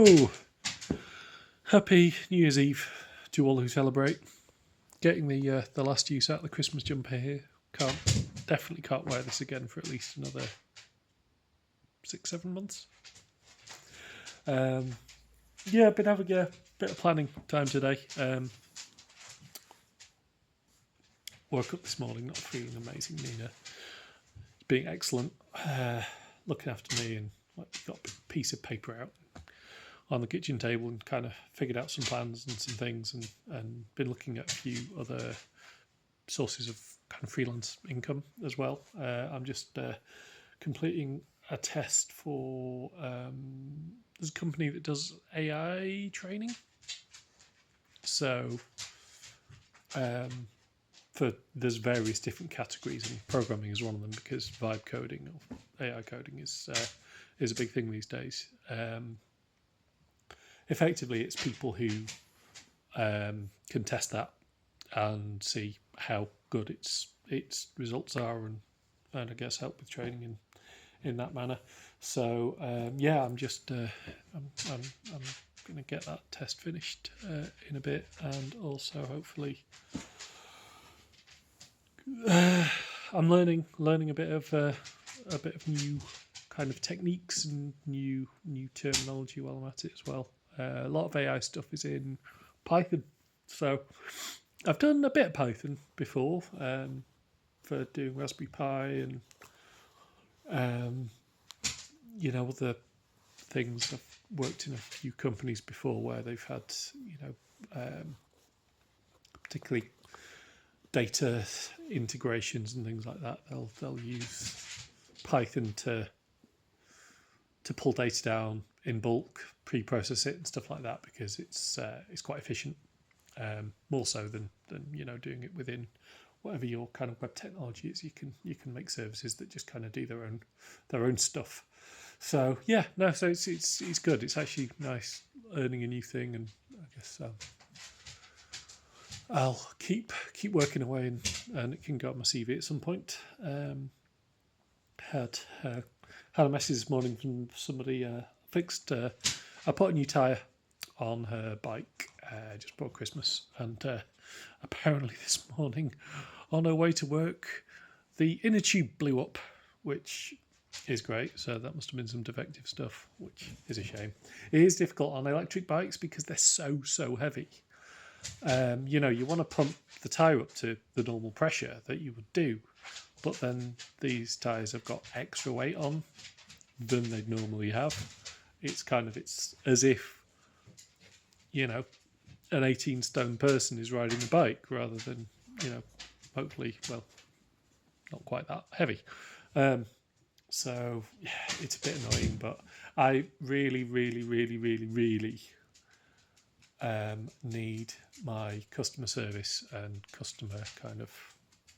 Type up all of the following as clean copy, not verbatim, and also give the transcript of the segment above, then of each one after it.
So, happy New Year's Eve to all who celebrate. Getting the last use out of the Christmas jumper here. Definitely can't wear this again for at least another 6-7 months. Yeah, been having a bit of planning time today. Woke up this morning not feeling amazing. Nina being excellent, looking after me, and got a piece of paper out on the kitchen table and kind of figured out some plans and some things, and been looking at a few other sources of kind of freelance income as well. I'm just completing a test for there's a company that does AI training. So there's various different categories, and programming is one of them because vibe coding or AI coding is a big thing these days. Effectively, it's people who can test that and see how good its results are, and I guess help with training in that manner. So yeah, I'm just I'm going to get that test finished in a bit, and also hopefully I'm learning a bit of new kind of techniques and new terminology while I'm at it as well. A lot of AI stuff is in Python, so I've done a bit of Python before for doing Raspberry Pi and other things. I've worked in a few companies before where they've had particularly data integrations and things like that. They'll use Python to pull data down in bulk, pre-process it and stuff like that, because it's quite efficient. More so than doing it within whatever your kind of web technology is. You can make services that just kind of do their own stuff. So yeah, no, so it's good. It's actually nice learning a new thing, and I guess I'll keep working away, and it can go on my CV at some point. Had a message this morning from somebody. I put a new tyre on her bike just before Christmas, and apparently this morning on her way to work the inner tube blew up, which is great. So that must have been some defective stuff, which is a shame. It is difficult on electric bikes because they're so heavy. You want to pump the tyre up to the normal pressure that you would do, but then these tyres have got extra weight on than they'd normally have. It's as if an 18 stone person is riding a bike rather than hopefully, well, not quite that heavy. So yeah, it's a bit annoying, but I really need my customer service and customer kind of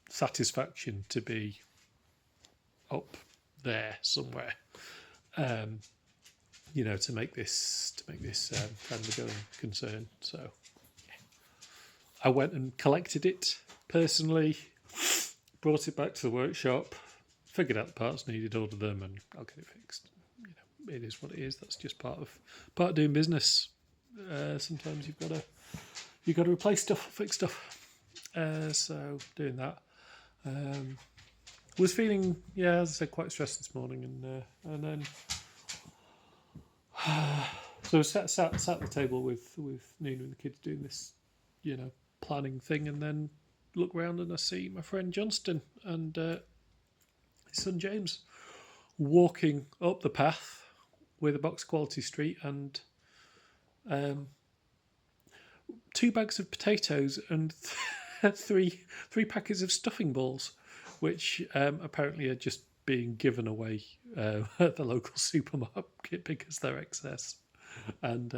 satisfaction to be up there somewhere. To make this kind of a going concern. So yeah. I went and collected it personally, brought it back to the workshop, figured out the parts needed, ordered them, and I'll get it fixed. It is what it is. That's just part of doing business. Sometimes you've got to replace stuff, fix stuff. So doing that. Was feeling, as I said, quite stressed this morning, and then so I sat at the table with Nina and the kids doing this, planning thing, and then look round and I see my friend Johnston and his son James walking up the path with a Box Quality Street and 2 bags of potatoes and three packets of stuffing balls, which apparently are just being given away at the local supermarket because they're excess and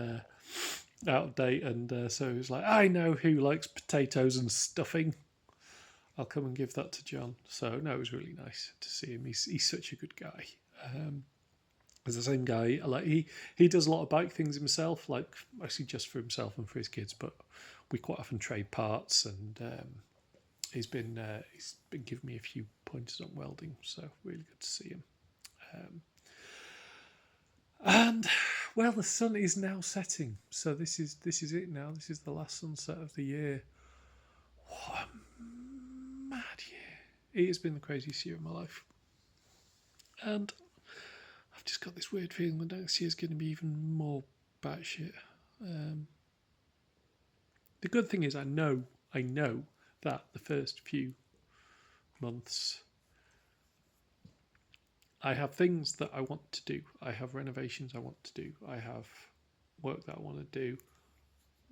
out of date. And so he was like, I know who likes potatoes and stuffing. I'll come and give that to John. So no, it was really nice to see him. He's such a good guy. He's the same guy. Like he does a lot of bike things himself, like actually just for himself and for his kids. But we quite often trade parts, and he's been giving me a few pointers on welding. So really good to see him. And Well, the sun is now setting, so this is it now. This is the last sunset of the year. What a mad year! It has been the craziest year of my life, and I've just got this weird feeling that next year is going to be even more batshit. The good thing is, I know that the first few months, I have things that I want to do. I have renovations I want to do. I have work that I want to do.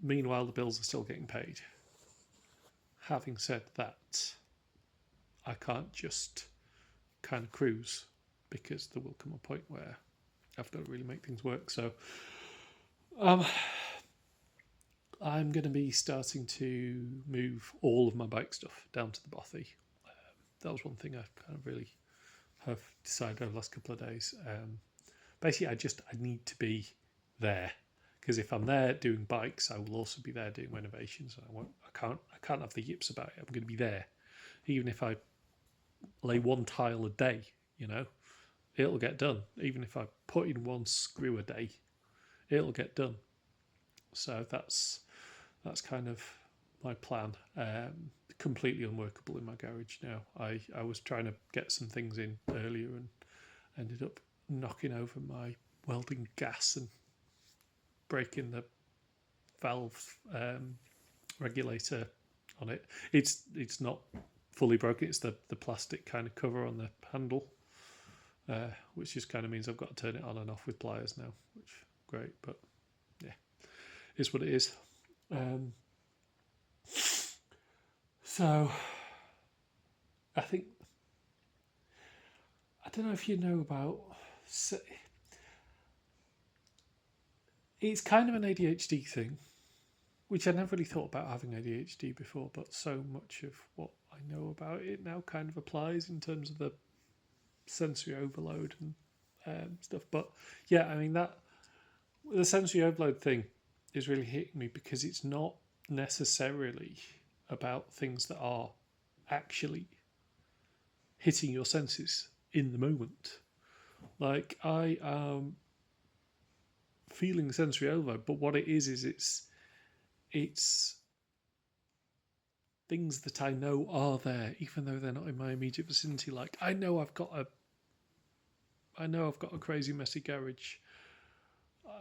Meanwhile, the bills are still getting paid. Having said that, I can't just kind of cruise, because there will come a point where I've got to really make things work. So I'm going to be starting to move all of my bike stuff down to the bothy. That was one thing I kind of really have decided over the last couple of days. Basically, I need to be there, because if I'm there doing bikes, I will also be there doing renovations. I can't have the yips about it. I'm going to be there, even if I lay one tile a day. It'll get done. Even if I put in one screw a day, it'll get done. So that's kind of my plan. Completely unworkable in my garage now. I was trying to get some things in earlier and ended up knocking over my welding gas and breaking the valve regulator on it. It's not fully broken. It's the plastic kind of cover on the handle, which just kind of means I've got to turn it on and off with pliers now, which is great, but yeah, it's what it is. So I think, I don't know if you know about, it's kind of an ADHD thing, which I never really thought about having ADHD before, but so much of what I know about it now kind of applies in terms of the sensory overload and stuff. But yeah, I mean, that the sensory overload thing is really hitting me, because it's not necessarily about things that are actually hitting your senses in the moment. Like, I am feeling sensory overload, but what it is it's things that I know are there, even though they're not in my immediate vicinity. Like, I know I've got a crazy messy garage.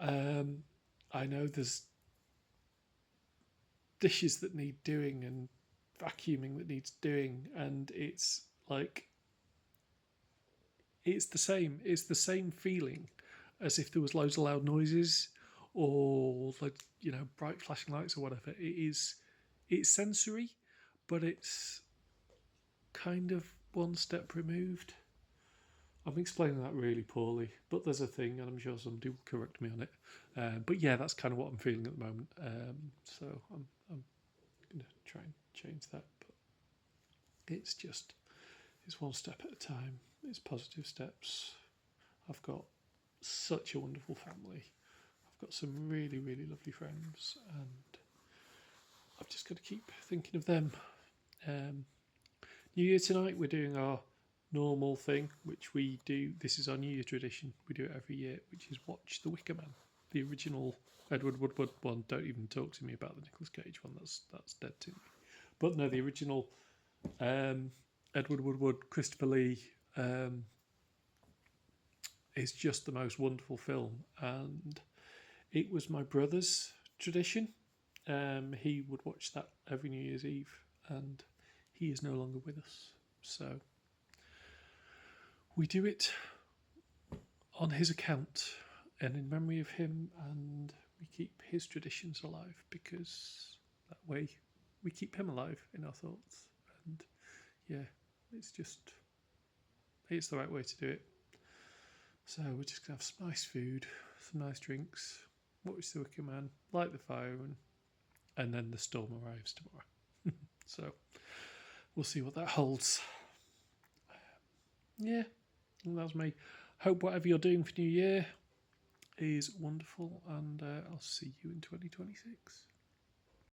I know there's dishes that need doing and vacuuming that needs doing, and it's like, it's the same feeling as if there was loads of loud noises, or like, bright flashing lights or whatever. It's sensory, but it's kind of one step removed. I'm explaining that really poorly, but there's a thing, and I'm sure somebody will correct me on it. But yeah, that's kind of what I'm feeling at the moment. So I'm going to try and change that, but it's one step at a time. It's positive steps. I've got such a wonderful family. I've got some really, really lovely friends, and I've just got to keep thinking of them. New Year tonight, we're doing our normal thing, which we do. This is our New Year tradition. We do it every year, which is watch The Wicker Man, the original Edward Woodward one. Don't even talk to me about the Nicolas Cage one. That's dead to me. But no, the original Edward Woodward, Christopher Lee, is just the most wonderful film, and it was my brother's tradition. He would watch that every New Year's Eve, and he is no longer with us, so we do it on his account and in memory of him, and we keep his traditions alive, because that way we keep him alive in our thoughts. And yeah, it's the right way to do it. So we're just going to have some nice food, some nice drinks, watch The Wicker Man, light the fire, and then the storm arrives tomorrow. So we'll see what that holds. Yeah, and that's me. Hope whatever you're doing for New Year is wonderful, and I'll see you in 2026.